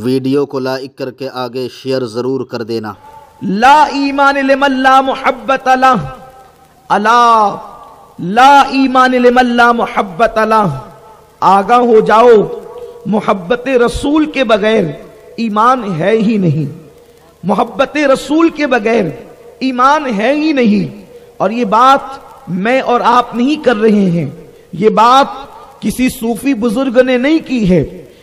Video کو like کر کے آگے شیئر ضرور کر دینا۔ لا ایمان لمن لا محبت لہ، الا لا ایمان لمن لا محبت لہ، آگاہ ہو جاؤ، محبت رسول کے بغیر ایمان ہے ہی نہیں، محبت رسول کے بغیر ایمان ہے ہی نہیں۔ اور یہ بات میں اور آپ نہیں کر رہے ہیں، یہ بات کسی صوفی بزرگ نے نہیں کی ہے،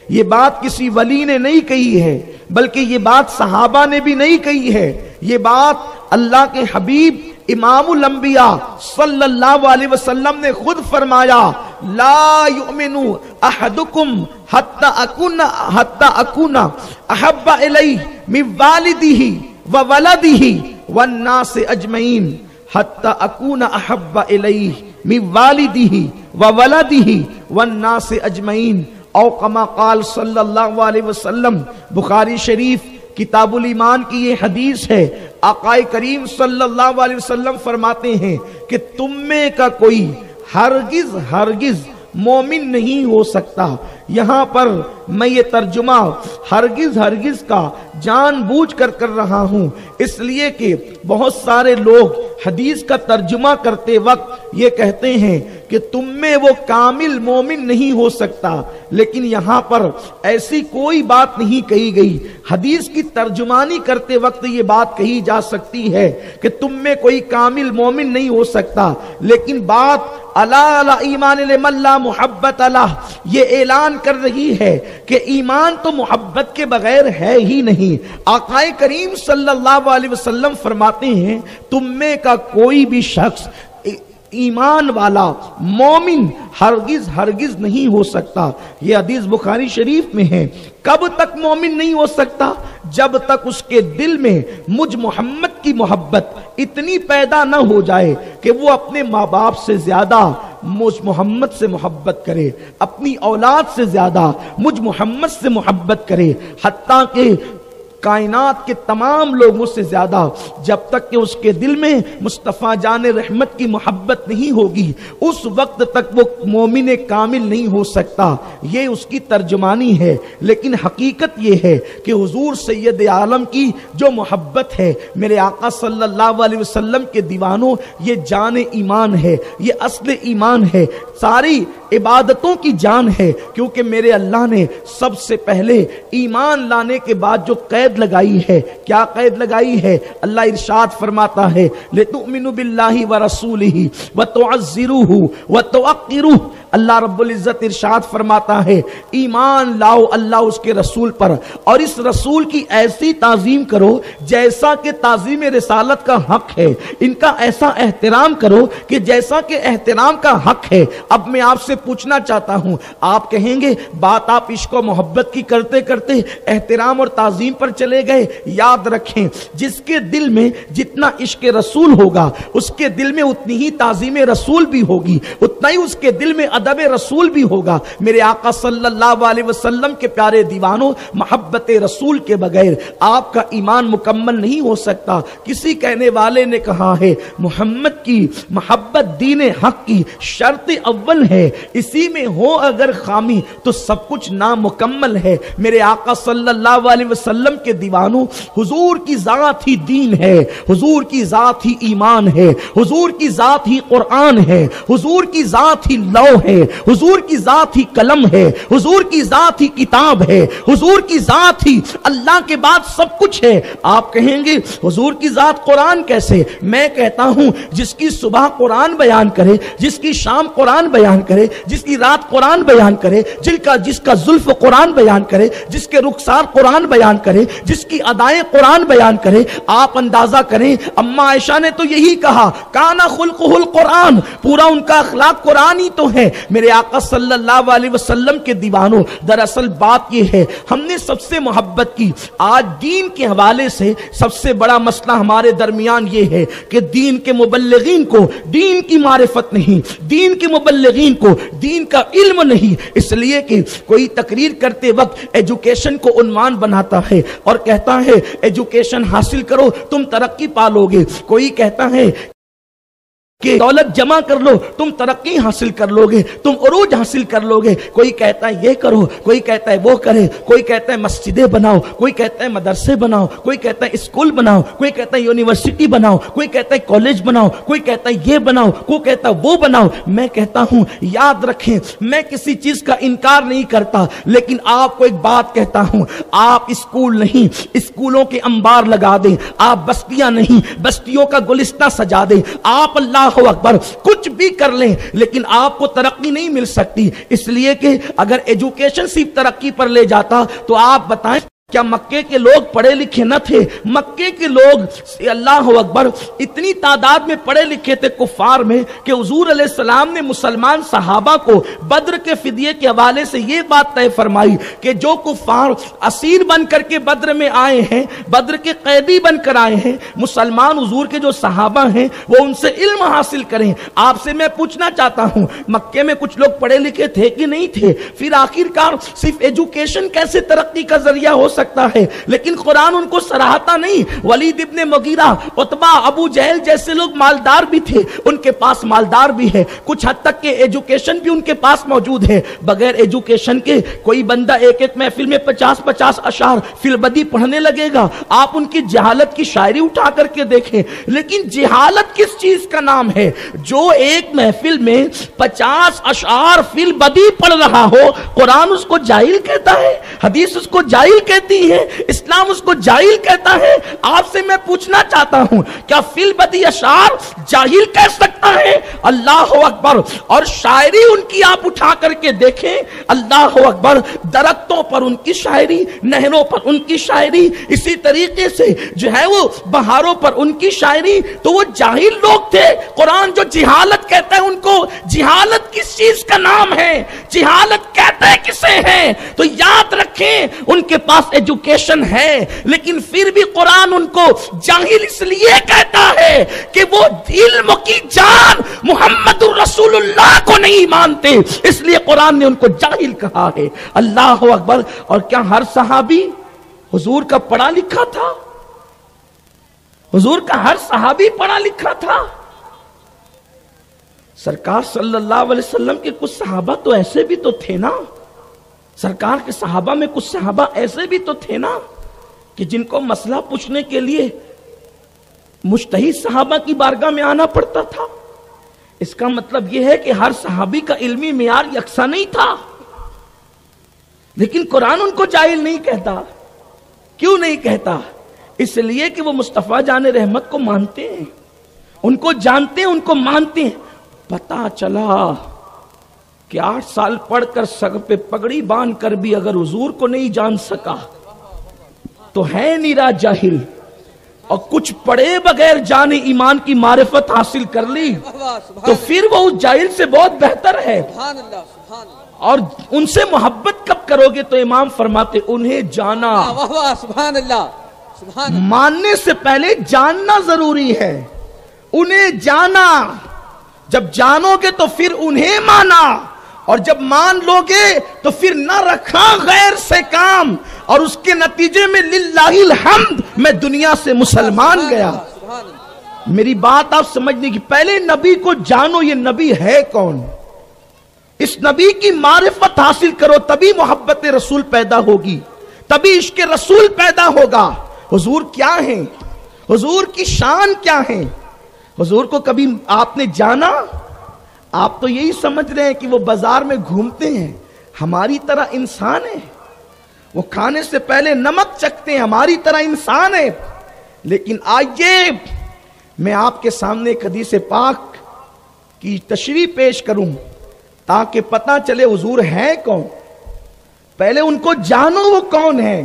یہ بات کسی ولی نے نہیں کہی ہے، بلکہ یہ بات صحابہ نے بھی نہیں کہی ہے، یہ بات اللہ کے حبیب امام الانبیاء صلی اللہ علیہ وسلم نے خود فرمایا، لا یؤمن احدکم حتی اکون احب الیہ من والدہ وولدہ والناس اجمعین، حتی اکون احب الیہ من والدہ وولدہ والناس اجمعین، او کما قال صلی اللہ علیہ وسلم۔ بخاری شریف کتاب الایمان کی یہ حدیث ہے، آقا کریم صلی اللہ علیہ وسلم فرماتے ہیں کہ تم میں کا کوئی ہرگز مومن نہیں ہو سکتا۔ یہاں پر میں یہ ترجمہ ہرگز کا جان بوجھ کر رہا ہوں، اس لیے کہ بہت سارے لوگ حدیث کا ترجمہ کرتے وقت یہ کہتے ہیں کہ تم میں وہ کامل مومن نہیں ہو سکتا، لیکن یہاں پر ایسی کوئی بات نہیں کہی گئی۔ حدیث کی ترجمانی کرتے وقت یہ بات کہی جا سکتی ہے کہ تم میں کوئی کامل مومن نہیں ہو سکتا، لیکن بات الا لا ایمان لمن لا محبت لہ یہ اعلان کر رہی ہے کہ ایمان تو محبت کے بغیر ہے ہی نہیں۔ آقا کریم صلی اللہ علیہ وسلم فرماتے ہیں تم میں کا کوئی بھی شخص ایمان والا مومن ہرگز نہیں ہو سکتا۔ یہ حدیث بخاری شریف میں ہے۔ کب تک مومن نہیں ہو سکتا؟ جب تک اس کے دل میں مجھ محمد کی محبت اتنی پیدا نہ ہو جائے کہ وہ اپنے ماں باپ سے زیادہ مجھ محمد سے محبت کرے، اپنی اولاد سے زیادہ مجھ محمد سے محبت کرے، حتیٰ کہ کائنات کے تمام لوگوں سے زیادہ جب تک کہ اس کے دل میں مصطفیٰ جان رحمت کی محبت نہیں ہوگی، اس وقت تک وہ مومن کامل نہیں ہو سکتا۔ یہ اس کی ترجمانی ہے، لیکن حقیقت یہ ہے کہ حضور سید عالم کی جو محبت ہے، میرے آقا صلی اللہ علیہ وسلم کے دیوانوں، یہ جان ایمان ہے، یہ اصل ایمان ہے، ساری عبادتوں کی جان ہے، کیونکہ میرے اللہ نے سب سے پہلے ایمان لانے کے بعد جو قید لگائی ہے، کیا قید لگائی ہے؟ اللہ ارشاد فرماتا ہے لِتُؤْمِنُوا بِاللَّهِ وَرَسُولِهِ وَتُعَزِّرُوهُ وَتُوَقِّرُوهُ۔ اللہ رب العزت ارشاد فرماتا ہے ایمان لاؤ اللہ اس کے رسول پر، اور اس رسول کی ایسی تعظیم کرو جیسا کہ تعظیم رسالت کا حق ہے، ان کا ایسا احترام کرو کہ جیسا کہ احترام کا حق ہے۔ اب میں آپ سے پوچھنا چاہتا ہوں، آپ کہیں گے بات آپ عشق و محبت کی کرتے کرتے احترام اور تعظیم پر چلے گئے۔ یاد رکھیں جس کے دل میں جتنا عشق رسول ہوگا اس کے دل میں اتنی ہی تعظیم رسول بھی ہوگی، اتنا ہی اس کے دل میں ادب رسول بھی ہوگا۔ میرے آقا صلی اللہ علیہ وسلم کے پیارے دیوانوں، محبت رسول کے بغیر آپ کا ایمان مکمل نہیں ہو سکتا۔ کسی کہنے والے نے کہا ہے محمد کی محبت دین حق کی شرط اول ہے، اسی میں ہو اگر خامی تو سب کچھ نامکمل ہے۔ میرے آقا صلی اللہ علیہ وسلم کے دیوانوں، حضور کی ذات ہی دین ہے، حضور کی ذات ہی ایمان ہے، حضور کی ذات ہی قرآن ہے، حضور کی ذات ہی لوح ہے، حضور کی ذات ہی قلم ہے، حضور کی ذات ہی کتاب ہے، حضور کی ذات ہی اللہ کے بعد سب کچھ ہے۔ آپ کہیں گے حضور کی ذات قرآن کیسے؟ میں کہتا ہوں جس کی صبح قرآن بیان کرے، جس کی شام قرآن بیان کرے، جس کی رات قرآن بیان کرے، جس کا زلف قرآن بیان کرے، جس کے رخسار قرآن بیان کرے، جس کی ادائیں قرآن بیان کرے، آپ اندازہ کریں اما عائشہ نے تو یہی کہا کانا خلقہ القرآن، پورا ان کا اخلاق قرآن ہی تو ہے۔ میرے آقا صلی اللہ علیہ وسلم کے دیوانوں، دراصل بات یہ ہے ہم نے سب سے محبت کی۔ آج دین کے حوالے سے سب سے بڑا مسئلہ ہمارے درمیان یہ ہے کہ دین کے مبلغین کو دین کی معرفت نہیں، دین کے مبلغین کو دین کا علم نہیں، اس لیے کہ کوئی تقریر کرتے وقت ایجوکیشن کو عنوان بناتا ہے اور کہتا ہے ایجوکیشن حاصل کرو تم ترقی پالو گے، کوئی کہتا ہے کہ دولت جمع کر لو تم ترقی حاصل کر لو گے، تم عروج حاصل کر لو گے. کوئی کہتا ہے یہ کرو، کوئی کہتا ہے وہ کرے، کوئی کہتا ہے مسجدیں بناؤ، کوئی کہتا ہے مدرسے بناؤ، کوئی کہتا ہے اسکول بناؤ، کوئی کہتا ہے یونیورسٹی بناؤ، کوئی کہتا ہے کالج بناؤ، کوئی کہتا ہے یہ بناؤ، کوئی کہتا ہے وہ بناؤ. میں کہتا ہوں یاد رکھیں میں کسی چیز کا انکار نہیں کرتا، لیکن آپ کو ایک بات کہتا ہوں، آپ اسکول نہیں اسکولوں کے انبار لگا دیں، آپ بستیاں نہیں بستیوں کا گلستہ سجا دیں، آپ اللہ اکبر کچھ بھی کر لیں، لیکن آپ کو ترقی نہیں مل سکتی. اس لیے کہ اگر ایجوکیشن صرف ترقی پر لے جاتا تو آپ بتائیں کیا مکے کے لوگ پڑھے لکھے نہ تھے؟ مکے کے لوگ اللہ اکبر اتنی تعداد میں پڑھے لکھے تھے کفار میں کہ حضور علیہ السلام نے مسلمان صحابہ کو بدر کے فدیے کے حوالے سے یہ بات طے فرمائی کہ جو کفار اسیر بن کر کے بدر میں آئے ہیں، بدر کے قیدی بن کر آئے ہیں، مسلمان حضور کے جو صحابہ ہیں وہ ان سے علم حاصل کریں. آپ سے میں پوچھنا چاہتا ہوں مکے میں کچھ لوگ پڑھے لکھے تھے کہ نہیں تھے؟ پھر آخرکار صرف ایجوکیشن کیسے ترقی کا ذریعہ ہو سکتا ہے؟ لیکن قرآن ان کو سراہتا نہیں. ولید ابن مغیرہ، عتبہ، ابو جہل جیسے لوگ مالدار بھی تھے، ان کے پاس مالدار بھی ہے، کچھ حد تک کہ ایجوکیشن بھی ان کے پاس موجود ہے. بغیر ایجوکیشن کے کوئی بندہ ایک ایک محفل میں 50 اشعار فی البدی پڑھنے لگے گا. آپ ان کی جہالت کی شاعری اٹھا کر کے دیکھیں. لیکن جہالت کس چیز کا نام ہے؟ جو ایک محفل میں 50 اشعار فی البدی پڑھ رہا ہو، قرآن اس کو جاہل کہتا ہے، حدیث اس کو جاہل کہتی ہے، اسلام اس کو جاہل کہتا ہے. آپ سے میں پوچھنا چاہتا ہوں کیا فی البدی اشعار جاہل کہہ سکتا ہے؟ اللہ اکبر. اور شاعری ان کی آپ اٹھا کر کے دیکھیں، اللہ اکبر، درختوں پر ان کی شاعری، نہروں پر ان کی شاعری، اسی طریقے سے جو ہے وہ بہاروں پر ان کی شاعری. تو وہ جاہل لوگ تھے. قرآن جو جہالت کہتا ہے ان کو، جہالت کس چیز کا نام ہے؟ جہالت کہتا ہے کسے ہے؟ تو یاد رکھیں ان کے پاس ایجوکیشن ہے، لیکن پھر بھی قرآن ان کو جاہل اس لیے کہتا ہے کہ وہ علم کی جان محمد رسول اللہ کو نہیں مانتے، اس لیے قرآن نے ان کو جاہل کہا ہے. اللہ اکبر. اور کیا ہر صحابی حضور کا پڑھا لکھا تھا؟ حضور کا ہر صحابی پڑھا لکھا تھا؟ سرکار صلی اللہ علیہ وسلم کے کچھ صحابہ تو ایسے بھی تو تھے نا، سرکار کے صحابہ میں کچھ صحابہ ایسے بھی تو تھے نا کہ جن کو مسئلہ پوچھنے کے لیے مجتہد صحابہ کی بارگاہ میں آنا پڑتا تھا. اس کا مطلب یہ ہے کہ ہر صحابی کا علمی معیار یکساں نہیں تھا. لیکن قرآن ان کو جاہل نہیں کہتا. کیوں نہیں کہتا؟ اس لیے کہ وہ مصطفیٰ جان رحمت کو مانتے ہیں، ان کو جانتے ہیں، ان کو مانتے ہیں. پتا چلا کہ 8 سال پڑھ کر سگ پہ پگڑی باندھ کر بھی اگر حضور کو نہیں جان سکا تو ہے نیرا جاہل، اور کچھ پڑھے بغیر جانے ایمان کی معرفت حاصل کر لی تو پھر وہ اس جاہل سے بہت بہتر ہے. اور ان سے محبت کب کرو گے؟ تو امام فرماتے انہیں جانا. ماننے سے پہلے جاننا ضروری ہے. انہیں جانا، جب جانو گے تو پھر انہیں مانا، اور جب مان لو گے تو پھر نہ رکھا غیر سے کام، اور اس کے نتیجے میں للہ الحمد میں دنیا سے مسلمان گیا. میری بات آپ سمجھنے کی، پہلے نبی کو جانو یہ نبی ہے کون، اس نبی کی معرفت حاصل کرو، تبھی محبت رسول پیدا ہوگی، تبھی عشق رسول پیدا ہوگا. حضور کیا ہیں؟ حضور کی شان کیا ہے؟ حضور کو کبھی آپ نے جانا؟ آپ تو یہی سمجھ رہے ہیں کہ وہ بازار میں گھومتے ہیں، ہماری طرح انسان ہے، وہ کھانے سے پہلے نمک چکھتے ہیں، ہماری طرح انسان ہے. لیکن آئیے میں آپ کے سامنے ایک حدیث پاک کی تشریح پیش کروں تاکہ پتہ چلے حضور ہے کون. پہلے ان کو جانو وہ کون ہے.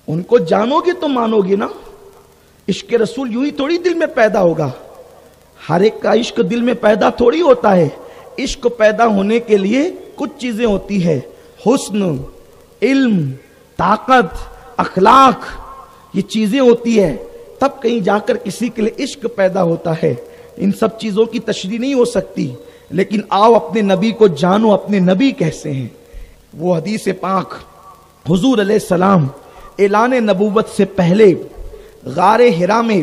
ان کو جانو گے تو مانو گے نا. عشق رسول یوں ہی تھوڑی دل میں پیدا ہوگا، ہر ایک کا عشق دل میں پیدا تھوڑی ہوتا ہے. عشق پیدا ہونے کے لیے کچھ چیزیں ہوتی ہے، حسن، علم، طاقت، اخلاق، یہ چیزیں ہوتی ہے، تب کہیں جا کر کسی کے لیے عشق پیدا ہوتا ہے. ان سب چیزوں کی تشریح نہیں ہو سکتی. لیکن آؤ اپنے نبی کو جانو، اپنے نبی کیسے ہیں. وہ حدیث پاک حضور علیہ السلام اعلان نبوت سے پہلے غار حرا میں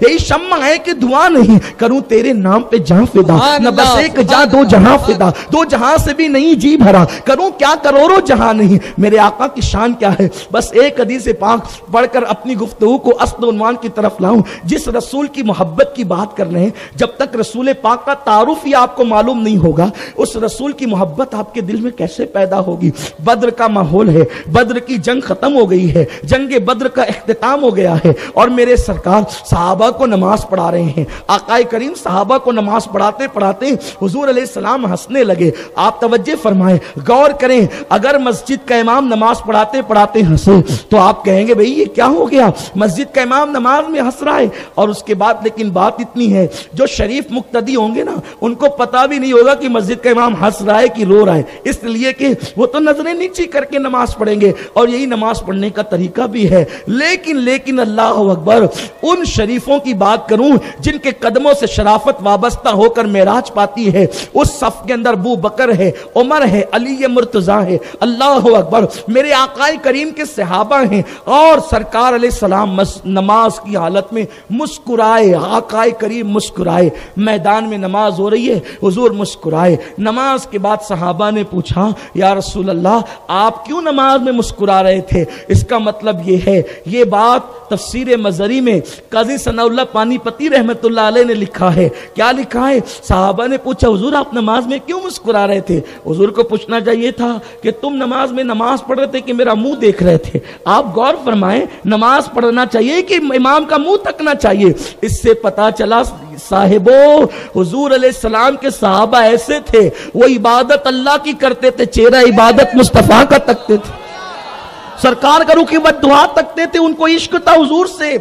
یہی شمع ہے کہ دھواں نہیں، کروں تیرے نام پہ جہاں فدا، نہ بس ایک جہاں دو جہاں فدا، دو جہاں سے بھی نہیں جی بھرا، کروں کیا کروڑوں جہاں نہیں، میرے آقا کی شان کیا ہے۔ بس ایک حدیث پاک پڑھ کر اپنی گفتگو کو اصل عنوان کی طرف لاؤں۔ جس رسول کی محبت کی بات کر رہے ہیں، جب تک رسول پاک کا تعارف ہی آپ کو معلوم نہیں ہوگا، اس رسول کی محبت آپ کے دل میں کیسے پیدا ہوگی؟ بدر کا ماحول ہے، بدر کی جنگ ختم ہو گئی ہے، جنگ بدر کا اختتام ہو گیا ہے، اور میرے سرکار صحابہ کو نماز پڑھا رہے ہیں۔ آقا کریم صحابہ کو نماز پڑھاتے پڑھاتے حضور علیہ السلام ہنسنے لگے۔ آپ توجہ فرمائیں، غور کریں، اگر مسجد کا امام نماز پڑھاتے پڑھاتے ہنسے تو آپ کہیں گے بھئی یہ کیا ہو گیا، مسجد کا امام نماز میں ہنس رہا ہے۔ اور اس کے بعد لیکن بات اتنی ہے، جو شریف مقتدی ہوں گے نا، ان کو پتا بھی نہیں ہوگا کہ مسجد کا امام ہنس رہا ہے کہ رو رہا ہے، اس لیے کہ وہ تو نظریں نیچی کر کے نماز پڑھیں گے، اور یہی نماز پڑھنے کا طریقہ بھی ہے۔ لیکن اللہ اکبر، ان شریفوں کی بات کروں جن کے قدموں سے شرافت وابستہ ہو کر معراج پاتی ہے، اس صف کے اندر ابو بکر ہے، عمر ہے، علی مرتضیٰ ہے، اللہ اکبر، میرے آقا کریم کے صحابہ ہیں، اور سرکار علیہ السلام نماز کی حالت میں مسکرائے، آقا کریم مسکرائے، میدان میں نماز ہو رہی ہے، حضور مسکرائے۔ نماز کے بعد صحابہ نے پوچھا یا رسول اللہ آپ کیوں نماز میں مسکرا رہے تھے؟ اس کا مطلب یہ ہے، یہ بات تفسیر مظہری میں قاضی ثناء اللہ پانی پتی رحمت اللہ علیہ نے لکھا ہے۔ کیا لکھا ہے؟ صحابہ نے پوچھا حضور آپ نماز میں کیوں مسکرا رہے تھے؟ حضور کو پوچھنا چاہیے تھا کہ تم نماز میں نماز پڑھ رہے تھے کہ میرا منہ دیکھ رہے تھے؟ آپ غور فرمائیں، نماز پڑھنا چاہیے کہ امام کا منہ تکنا چاہیے؟ اس سے پتا چلا صاحبو، حضور علیہ السلام کے صحابہ ایسے تھے، وہ عبادت اللہ کی کرتے تھے، چہرہ عبادت مصطفیٰ کا تکتے تھے، سرکار کا رخ بددعا تکتے تھے، ان کو عشق تھا حضور سے،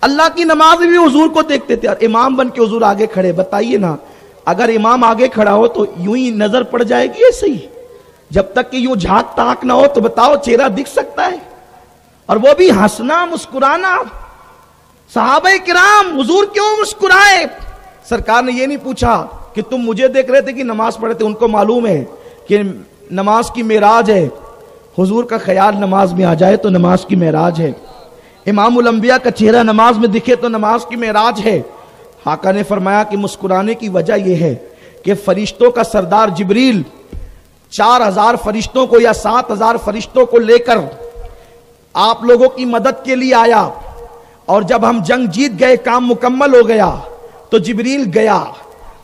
اللہ کی نماز بھی حضور کو دیکھتے تھے۔ اور امام بن کے حضور آگے کھڑے، بتائیے نا، اگر امام آگے کھڑا ہو تو یوں ہی نظر پڑ جائے گی ایسے ہی؟ جب تک کہ یوں جھاک تاک نہ ہو تو بتاؤ چہرہ دکھ سکتا ہے؟ اور وہ بھی ہنسنا مسکرانا۔ صحابہ کرام حضور کیوں مسکرائے؟ سرکار نے یہ نہیں پوچھا کہ تم مجھے دیکھ رہے تھے کہ نماز پڑھے تھے، ان کو معلوم ہے کہ نماز کی معراج ہے، حضور کا خیال نماز میں آ جائے تو نماز کی معراج ہے، امام الانبیاء کا چہرہ نماز میں دکھے تو نماز کی معراج ہے۔ آقا نے فرمایا کہ مسکرانے کی وجہ یہ ہے کہ فرشتوں کا سردار جبریل 4000 فرشتوں کو یا 7000 فرشتوں کو لے کر آپ لوگوں کی مدد کے لیے آیا، اور جب ہم جنگ جیت گئے، کام مکمل ہو گیا، تو جبریل گیا،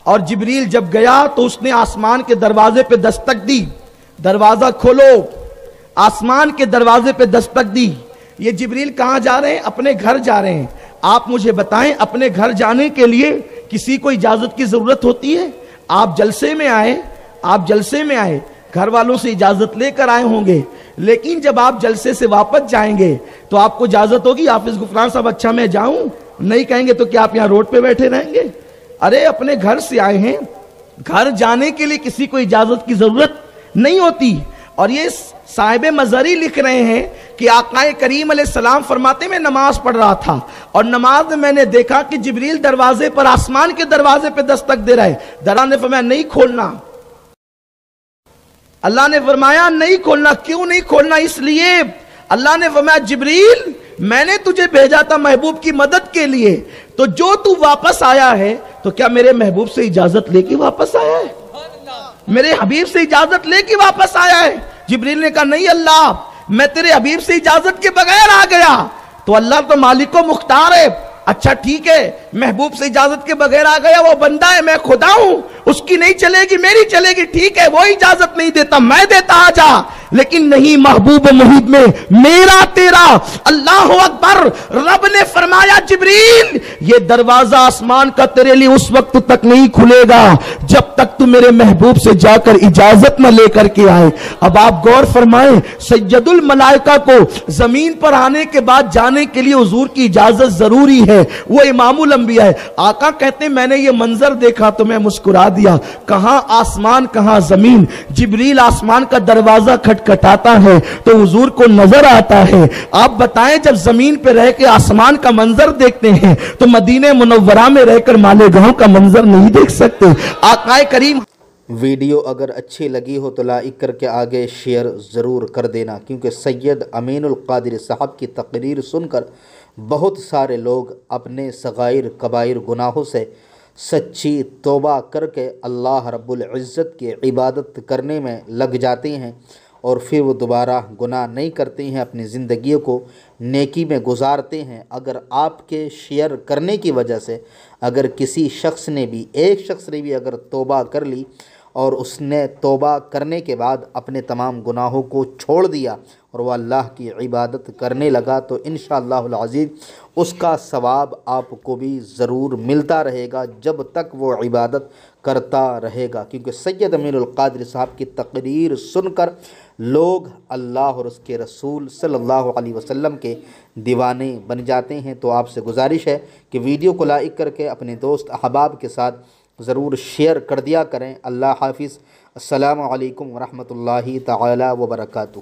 اور جبریل جب گیا تو اس نے آسمان کے دروازے پہ دستک دی، دروازہ کھولو، آسمان کے دروازے پہ دستک دی۔ یہ جبریل کہاں جا رہے ہیں؟ اپنے گھر جا رہے ہیں۔ آپ مجھے بتائیں، اپنے گھر جانے کے لیے کسی کو اجازت کی ضرورت ہوتی ہے؟ آپ جلسے میں آئے، گھر والوں سے اجازت لے کر آئے ہوں گے، لیکن جب آپ جلسے سے واپس جائیں گے تو آپ کو اجازت ہوگی حافظ غفران صاحب اچھا میں جاؤں؟ نہیں کہیں گے تو کیا آپ یہاں روڈ پہ بیٹھے رہیں گے؟ ارے اپنے گھر سے آئے ہیں، گھر جانے کے لیے کسی کو اجازت کی ضرورت نہیں ہوتی۔ اور یہ صاحب مظہری لکھ رہے ہیں کہ آقا کریم علیہ السلام فرماتے میں نماز پڑھ رہا تھا، اور نماز میں نے دیکھا کہ جبریل دروازے پر، آسمان کے دروازے پہ دستک دے رہا ہے۔ درا نے فرمایا نہیں کھولنا، اللہ نے فرمایا نہیں کھولنا۔ کیوں نہیں کھولنا؟ اس لیے اللہ نے فرمایا جبریل میں نے تجھے بھیجا تھا محبوب کی مدد کے لیے، تو جو تو واپس آیا ہے تو کیا میرے محبوب سے اجازت لے کے واپس آیا ہے؟ میرے حبیب سے اجازت لے کے واپس آیا ہے؟ جبریل نے کہا نہیں اللہ، میں تیرے حبیب سے اجازت کے بغیر آ گیا۔ تو اللہ تو مالک و مختار ہے، اچھا ٹھیک ہے، محبوب سے اجازت کے بغیر آ گیا، وہ بندہ ہے، میں خدا ہوں، اس کی نہیں چلے گی میری چلے گی، ٹھیک ہے، وہ اجازت نہیں دیتا میں دیتا، آ جا، لیکن نہیں محبوب محیط میں میرا تیرا۔ اللہ اکبر۔ رب نے فرمایا جبریل یہ دروازہ آسمان کا تیرے لیے اس وقت تک نہیں کھلے گا جب تک تو میرے محبوب سے جا کر اجازت نہ لے کر کے آئے۔ اب آپ غور فرمائیں، سید الملائکہ کو زمین پر آنے کے بعد جانے کے لیے حضور کی اجازت ضروری ہے، وہ امام الانبیاء ہے۔ آقا کہتے ہیں میں نے یہ منظر دیکھا تو میں مسکرا دیا، کہاں آسمان کہاں زمین۔ جبریل آسمان کا دروازہ کھٹکھٹاتا ہے تو حضور کو نظر آتا ہے۔ آپ بتائیں جب زمین پہ رہ کے آسمان کا منظر دیکھتے ہیں تو مدینہ منورہ میں رہ کر مالیگاؤں کا منظر نہیں دیکھ سکتے؟ آقا کریم۔ ویڈیو اگر اچھی لگی ہو تو لائک کر کے آگے شیئر ضرور کر دینا، کیونکہ سید امین القادری صاحب کی تقریر سن کر بہت سارے لوگ اپنے صغائر کبائر گناہوں سے سچی توبہ کر کے اللہ رب العزت کی عبادت کرنے میں لگ جاتے ہیں اور پھر وہ دوبارہ گناہ نہیں کرتے ہیں، اپنی زندگی کو نیکی میں گزارتے ہیں۔ اگر آپ کے شیئر کرنے کی وجہ سے اگر کسی شخص نے بھی، ایک شخص نے بھی اگر توبہ کر لی اور اس نے توبہ کرنے کے بعد اپنے تمام گناہوں کو چھوڑ دیا اور وہ اللہ کی عبادت کرنے لگا، تو انشاءاللہ العزیز اس کا ثواب آپ کو بھی ضرور ملتا رہے گا جب تک وہ عبادت کرتا رہے گا، کیونکہ سید امین القادری صاحب کی تقریر سن کر لوگ اللہ اور اس کے رسول صلی اللہ علیہ وسلم کے دیوانے بن جاتے ہیں۔ تو آپ سے گزارش ہے کہ ویڈیو کو لائک کر کے اپنے دوست احباب کے ساتھ ضرور شیئر کر دیا کریں۔ اللہ حافظ۔ السلام علیکم ورحمۃ اللہ تعالی وبرکاتہ۔